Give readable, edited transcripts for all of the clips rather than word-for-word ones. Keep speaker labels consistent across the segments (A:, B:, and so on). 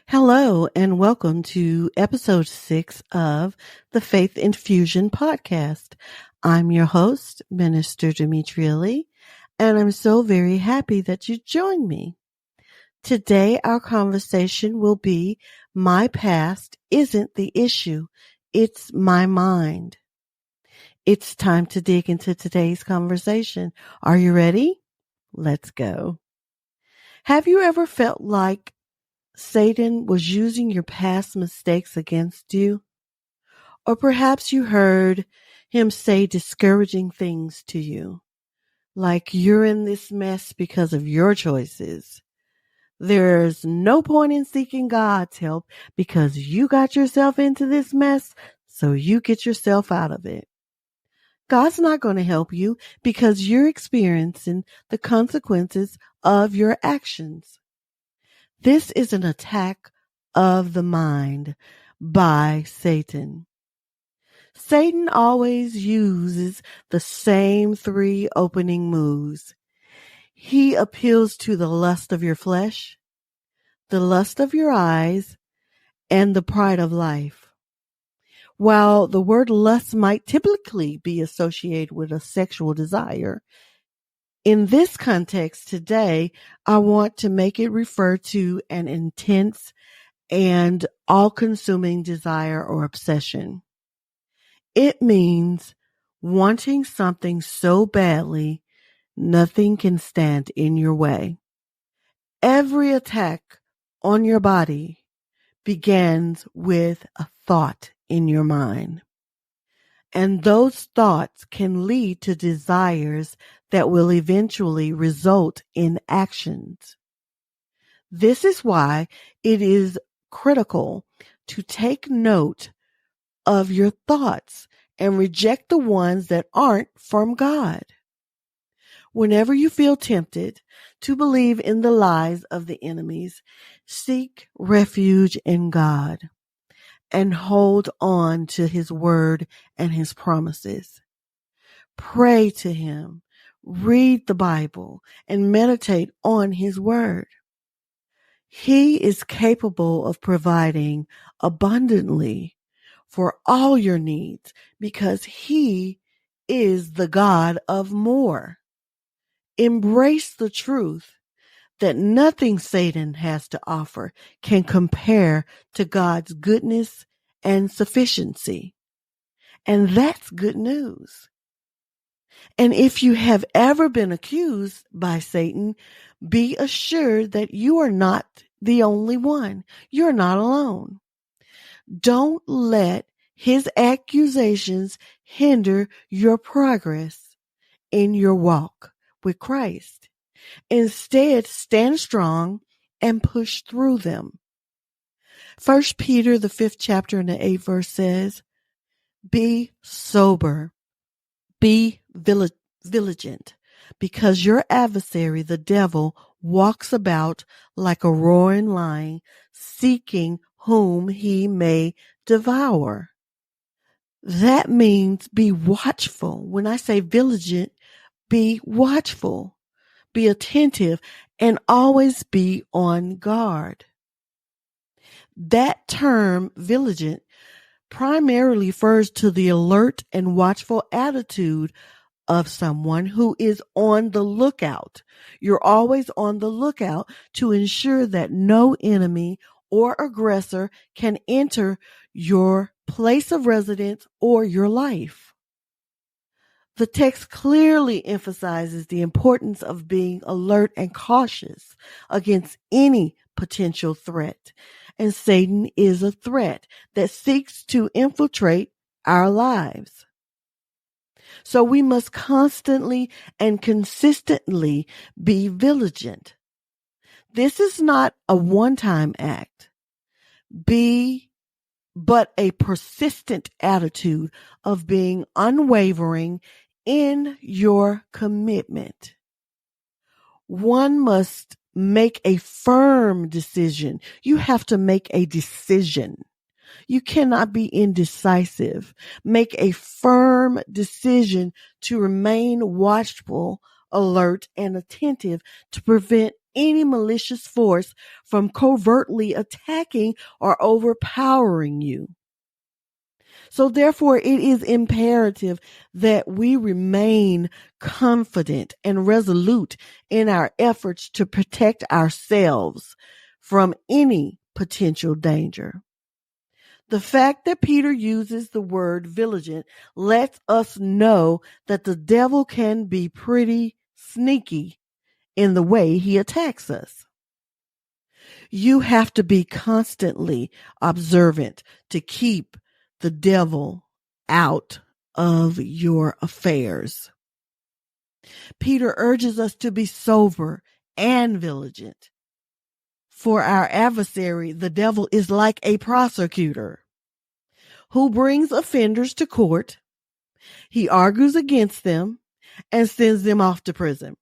A: Hello and welcome to episode 6 of the Faith Infusion Podcast. I'm your host, Minister Demetria Lea, and I'm so very happy that you joined me. Today, our conversation will be my past isn't the issue, it's my mind. It's time to dig into today's conversation. Are you ready? Let's go. Have you ever felt like Satan was using your past mistakes against you? Or perhaps you heard him say discouraging things to you, like you're in this mess because of your choices. There's no point in seeking God's help because you got yourself into this mess, so you get yourself out of it. God's not going to help you because you're experiencing the consequences of your actions. This is an attack of the mind by Satan. Satan always uses the same 3 opening moves. He appeals to the lust of your flesh, the lust of your eyes, and the pride of life. While the word lust might typically be associated with a sexual desire, in this context today, I want to make it refer to an intense and all-consuming desire or obsession. It means wanting something so badly, nothing can stand in your way. Every attack on your body begins with a thought in your mind. And those thoughts can lead to desires that will eventually result in actions. This is why it is critical to take note of your thoughts and reject the ones that aren't from God. Whenever you feel tempted to believe in the lies of the enemies, seek refuge in God and hold on to His word and His promises. Pray to Him, read the Bible, and meditate on His word. He is capable of providing abundantly for all your needs because He is the God of more. Embrace the truth that nothing Satan has to offer can compare to God's goodness and sufficiency. And that's good news. And if you have ever been accused by Satan, be assured that you are not the only one. You're not alone. Don't let his accusations hinder your progress in your walk with Christ. Instead, stand strong and push through them. 1 Peter, the 5th chapter and the 8th verse says, be sober, be vigilant, because your adversary, the devil, walks about like a roaring lion, seeking whom he may devour. That means be watchful. When I say vigilant, be watchful, be attentive, and always be on guard. That term, vigilant, primarily refers to the alert and watchful attitude of someone who is on the lookout. You're always on the lookout to ensure that no enemy or aggressor can enter your place of residence or your life. The text clearly emphasizes the importance of being alert and cautious against any potential threat. And Satan is a threat that seeks to infiltrate our lives. So we must constantly and consistently be vigilant. This is not a one-time act, but a persistent attitude of being unwavering in your commitment. One must make a firm decision. You have to make a decision. You cannot be indecisive. Make a firm decision to remain watchful, alert, and attentive to prevent any malicious force from covertly attacking or overpowering you. So therefore, it is imperative that we remain confident and resolute in our efforts to protect ourselves from any potential danger. The fact that Peter uses the word vigilant lets us know that the devil can be pretty sneaky in the way he attacks us. You have to be constantly observant to keep the devil out of your affairs. Peter urges us to be sober and vigilant. For our adversary, the devil is like a prosecutor who brings offenders to court. He argues against them and sends them off to prison.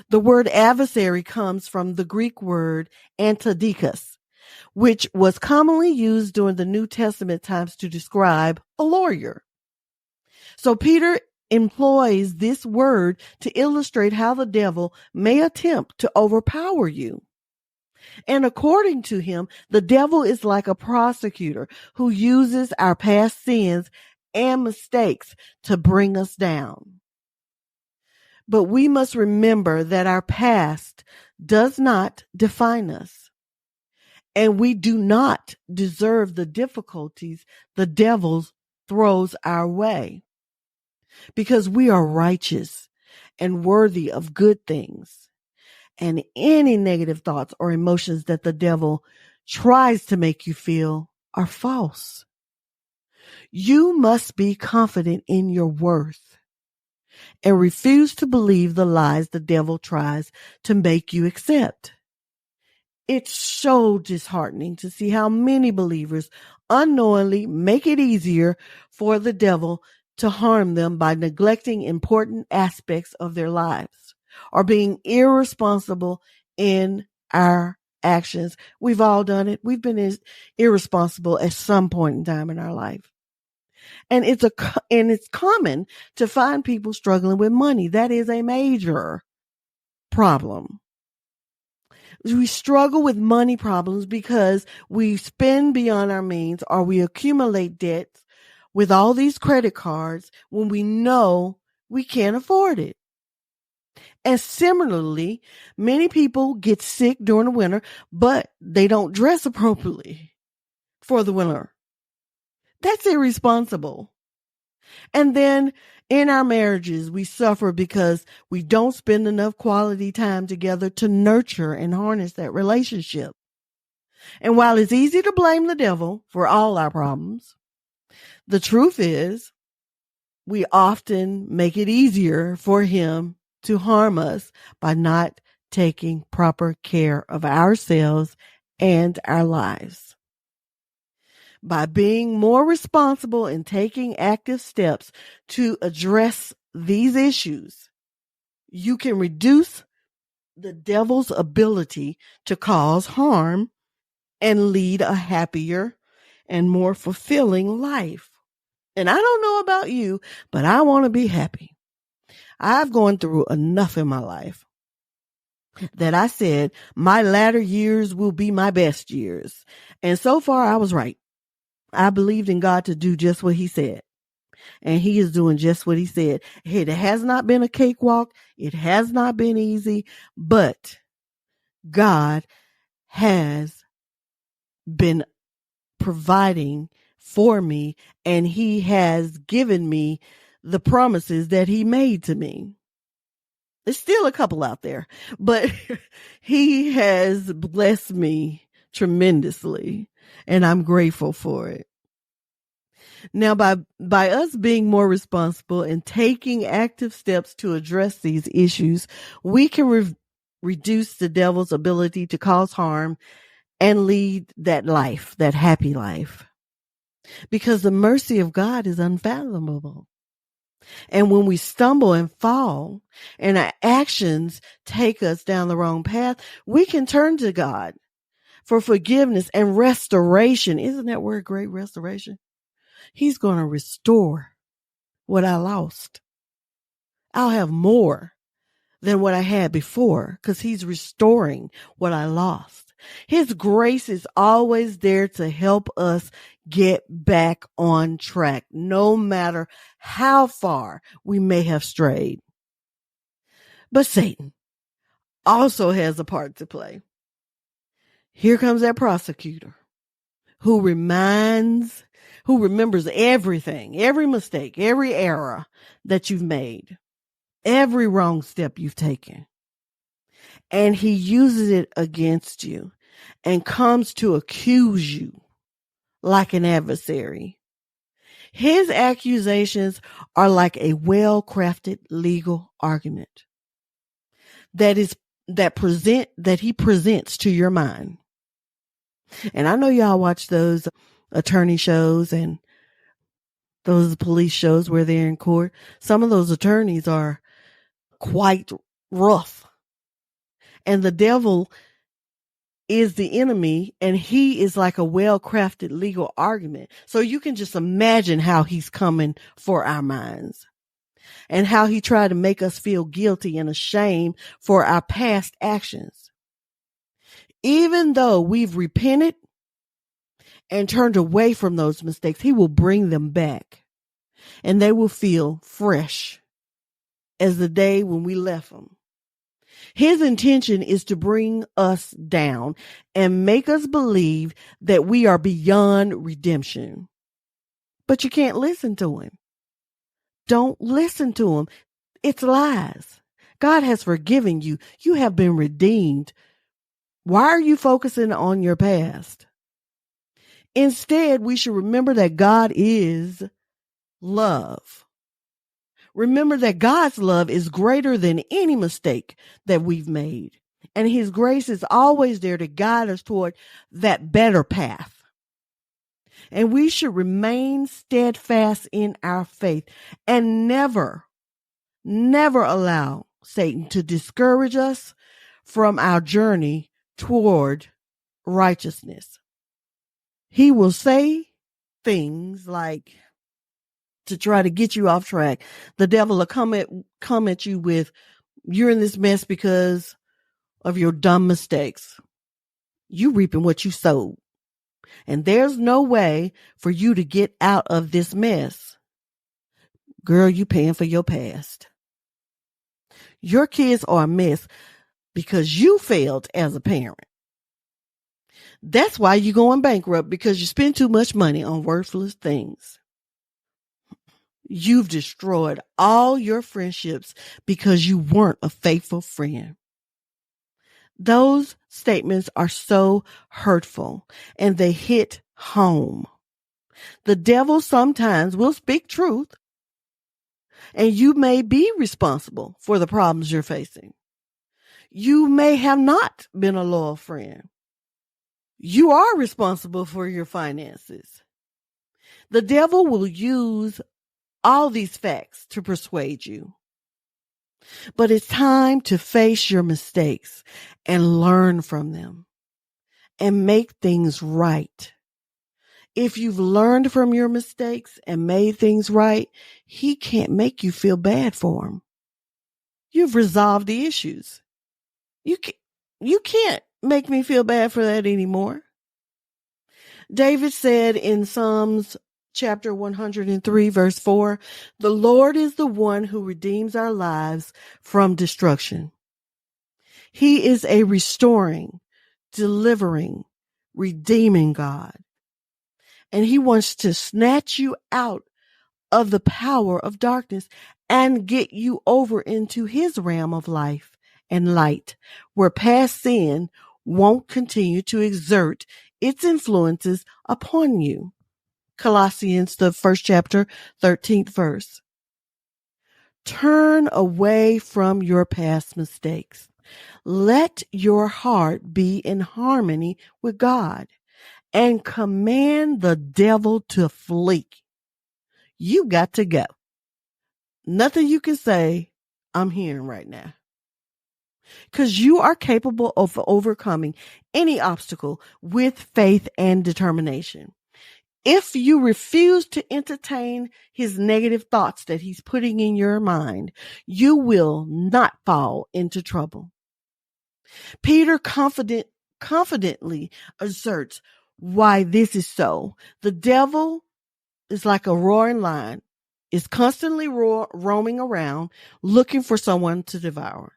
A: The word adversary comes from the Greek word antidikos, which was commonly used during the New Testament times to describe a lawyer. So Peter employs this word to illustrate how the devil may attempt to overpower you. And according to him, the devil is like a prosecutor who uses our past sins and mistakes to bring us down. But we must remember that our past does not define us. And we do not deserve the difficulties the devil throws our way, because we are righteous and worthy of good things. And any negative thoughts or emotions that the devil tries to make you feel are false. You must be confident in your worth and refuse to believe the lies the devil tries to make you accept. It's so disheartening to see how many believers unknowingly make it easier for the devil to harm them by neglecting important aspects of their lives or being irresponsible in our actions. We've all done it. We've been irresponsible at some point in time in our life. And it's common to find people struggling with money. That is a major problem. We struggle with money problems because we spend beyond our means, or we accumulate debts with all these credit cards when we know we can't afford it. And similarly, many people get sick during the winter, but they don't dress appropriately for the winter. That's irresponsible. And then in our marriages, we suffer because we don't spend enough quality time together to nurture and harness that relationship. And while it's easy to blame the devil for all our problems, the truth is we often make it easier for him to harm us by not taking proper care of ourselves and our lives. By being more responsible and taking active steps to address these issues, you can reduce the devil's ability to cause harm and lead a happier and more fulfilling life. And I don't know about you, but I want to be happy. I've gone through enough in my life that I said my latter years will be my best years. And so far I was right. I believed in God to do just what he said. And he is doing just what he said. It has not been a cakewalk. It has not been easy, but God has been providing for me, and he has given me the promises that he made to me. There's still a couple out there, but he has blessed me tremendously, and I'm grateful for it. Now, by us being more responsible and taking active steps to address these issues, we can reduce the devil's ability to cause harm and lead that life, that happy life. Because the mercy of God is unfathomable. And when we stumble and fall and our actions take us down the wrong path, we can turn to God for forgiveness and restoration. Isn't that word great, restoration? He's going to restore what I lost. I'll have more than what I had before, because he's restoring what I lost. His grace is always there to help us get back on track, no matter how far we may have strayed. But Satan also has a part to play. Here comes that prosecutor who remembers everything, every mistake, every error that you've made, every wrong step you've taken. And he uses it against you and comes to accuse you like an adversary. His accusations are like a well-crafted legal argument that he presents to your mind. And I know y'all watch those attorney shows and those police shows where they're in court. Some of those attorneys are quite rough. And the devil is the enemy, and he is like a well-crafted legal argument. So you can just imagine how he's coming for our minds and how he tried to make us feel guilty and ashamed for our past actions. Even though we've repented and turned away from those mistakes, he will bring them back and they will feel fresh as the day when we left them. His intention is to bring us down and make us believe that we are beyond redemption. But you can't listen to him. Don't listen to him. It's lies. God has forgiven you. You have been redeemed. Why are you focusing on your past? Instead, we should remember that God is love. Remember that God's love is greater than any mistake that we've made. And his grace is always there to guide us toward that better path. And we should remain steadfast in our faith and never allow Satan to discourage us from our journey toward righteousness. He will say things like, to try to get you off track. The devil will come at you with, you're in this mess because of your dumb mistakes. You reaping what you sowed. And there's no way for you to get out of this mess. Girl, you paying for your past. Your kids are a mess because you failed as a parent. That's why you're going bankrupt, because you spend too much money on worthless things. You've destroyed all your friendships because you weren't a faithful friend. Those statements are so hurtful and they hit home. The devil sometimes will speak truth, and you may be responsible for the problems you're facing. You may have not been a loyal friend. You are responsible for your finances. The devil will use all these facts to persuade you. But it's time to face your mistakes and learn from them and make things right. If you've learned from your mistakes and made things right, he can't make you feel bad for them. You've resolved the issues. You can't make me feel bad for that anymore. David said in Psalms Chapter 103, verse 4, the Lord is the one who redeems our lives from destruction. He is a restoring, delivering, redeeming God. And he wants to snatch you out of the power of darkness and get you over into his realm of life and light, where past sin won't continue to exert its influences upon you. Colossians, the first chapter, 13th verse. Turn away from your past mistakes. Let your heart be in harmony with God and command the devil to flee. You got to go. Nothing you can say, I'm hearing right now. Because you are capable of overcoming any obstacle with faith and determination. If you refuse to entertain his negative thoughts that he's putting in your mind, you will not fall into trouble. Peter confidently asserts why this is so. The devil is like a roaring lion, is constantly roaming around looking for someone to devour.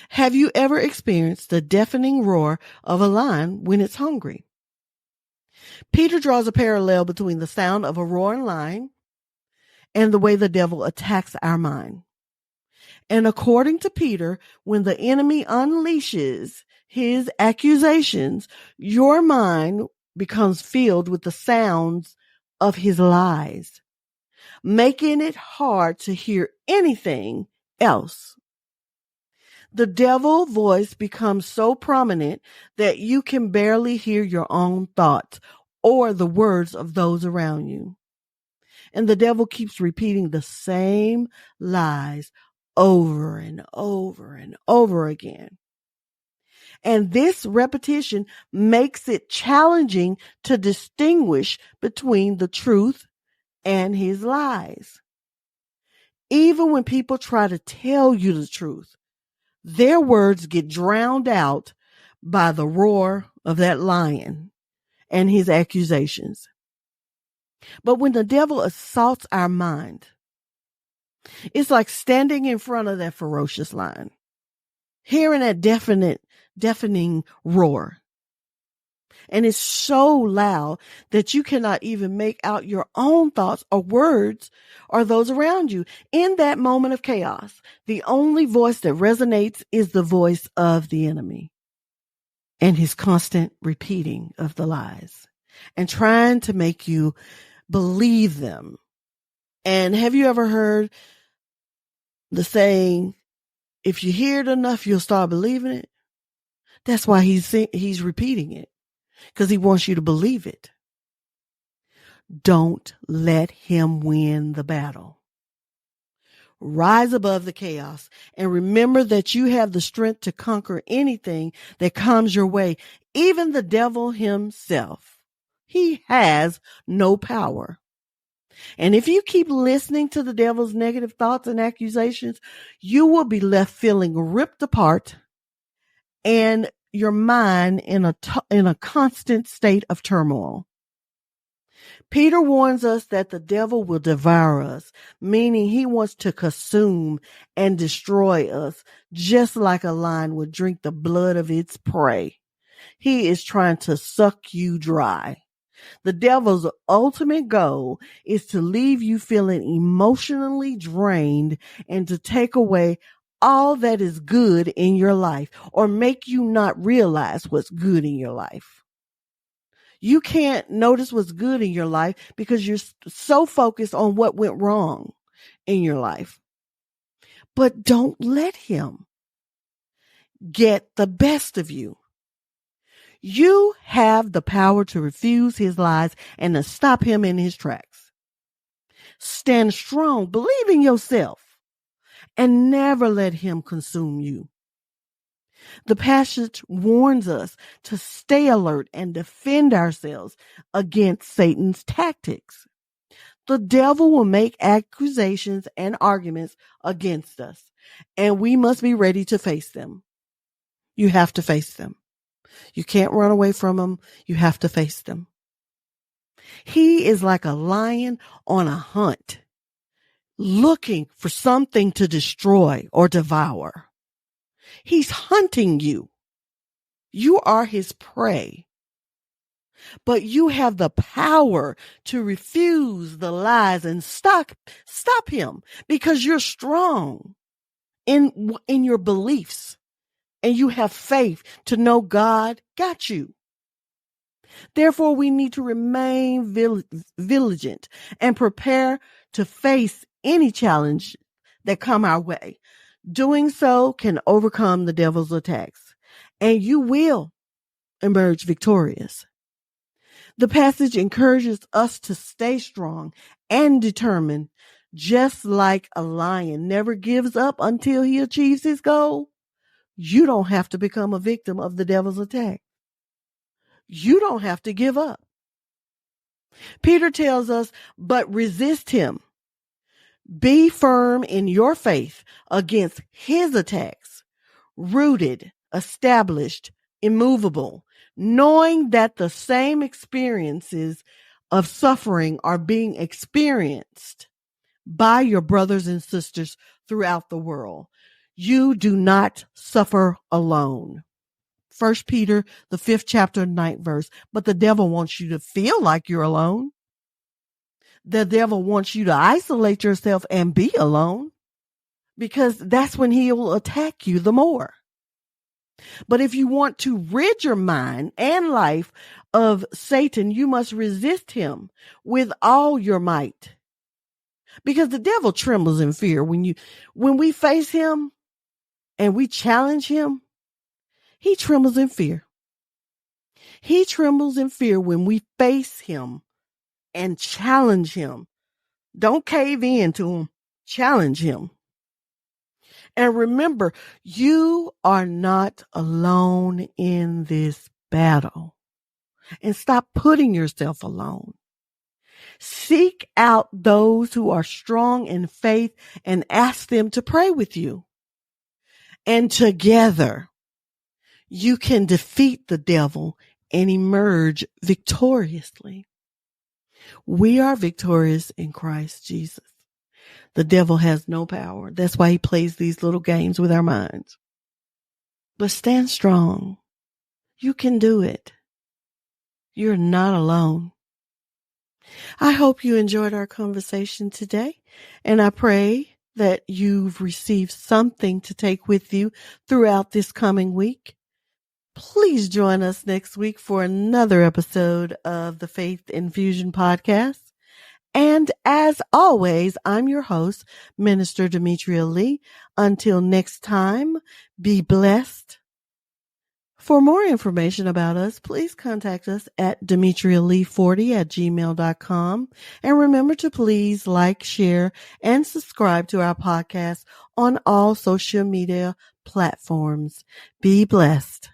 A: Have you ever experienced the deafening roar of a lion when it's hungry? Peter draws a parallel between the sound of a roaring lion and the way the devil attacks our mind. And according to Peter, when the enemy unleashes his accusations, your mind becomes filled with the sounds of his lies, making it hard to hear anything else. The devil voice becomes so prominent that you can barely hear your own thoughts or the words of those around you. And the devil keeps repeating the same lies over and over and over again. And this repetition makes it challenging to distinguish between the truth and his lies. Even when people try to tell you the truth, their words get drowned out by the roar of that lion and his accusations. But when the devil assaults our mind, it's like standing in front of that ferocious lion, hearing that deafening roar. And it's so loud that you cannot even make out your own thoughts or words or those around you. In that moment of chaos, the only voice that resonates is the voice of the enemy and his constant repeating of the lies and trying to make you believe them. And have you ever heard the saying, if you hear it enough, you'll start believing it? That's why he's repeating it, because he wants you to believe it. Don't let him win the battle. Rise above the chaos and remember that you have the strength to conquer anything that comes your way, even the devil himself. He has no power. And if you keep listening to the devil's negative thoughts and accusations, you will be left feeling ripped apart and your mind in a constant state of turmoil. Peter warns us that the devil will devour us, meaning he wants to consume and destroy us, just like a lion would drink the blood of its prey. He is trying to suck you dry. The devil's ultimate goal is to leave you feeling emotionally drained and to take away all that is good in your life or make you not realize what's good in your life. You can't notice what's good in your life because you're so focused on what went wrong in your life. But don't let him get the best of you. You have the power to refuse his lies and to stop him in his tracks. Stand strong, believe in yourself, and never let him consume you. The passage warns us to stay alert and defend ourselves against Satan's tactics. The devil will make accusations and arguments against us, and we must be ready to face them. You have to face them. You can't run away from them. You have to face them. He is like a lion on a hunt, looking for something to destroy or devour. He's hunting you. You are his prey. But you have the power to refuse the lies and stop him because you're strong in your beliefs and you have faith to know God got you. Therefore, we need to remain vigilant and prepare to face any challenge that come our way. Doing so can overcome the devil's attacks, and you will emerge victorious. The passage encourages us to stay strong and determined, just like a lion never gives up until he achieves his goal. You don't have to become a victim of the devil's attack. You don't have to give up. Peter tells us, but resist him. Be firm in your faith against his attacks, rooted, established, immovable, knowing that the same experiences of suffering are being experienced by your brothers and sisters throughout the world. You do not suffer alone. 1 Peter, the 5th chapter, 9th verse. But the devil wants you to feel like you're alone. The devil wants you to isolate yourself and be alone, because that's when he will attack you the more. But if you want to rid your mind and life of Satan, you must resist him with all your might. Because the devil trembles in fear when we face him and we challenge him. He trembles in fear. He trembles in fear when we face him and challenge him. Don't cave in to him. Challenge him. And remember, you are not alone in this battle. And stop putting yourself alone. Seek out those who are strong in faith and ask them to pray with you. And together, you can defeat the devil and emerge victoriously. We are victorious in Christ Jesus. The devil has no power. That's why he plays these little games with our minds. But stand strong. You can do it. You're not alone. I hope you enjoyed our conversation today, and I pray that you've received something to take with you throughout this coming week. Please join us next week for another episode of the Faith Infusion Podcast. And as always, I'm your host, Minister Demetria Lea. Until next time, be blessed. For more information about us, please contact us at demetrialee40@gmail.com. And remember to please like, share, and subscribe to our podcast on all social media platforms. Be blessed.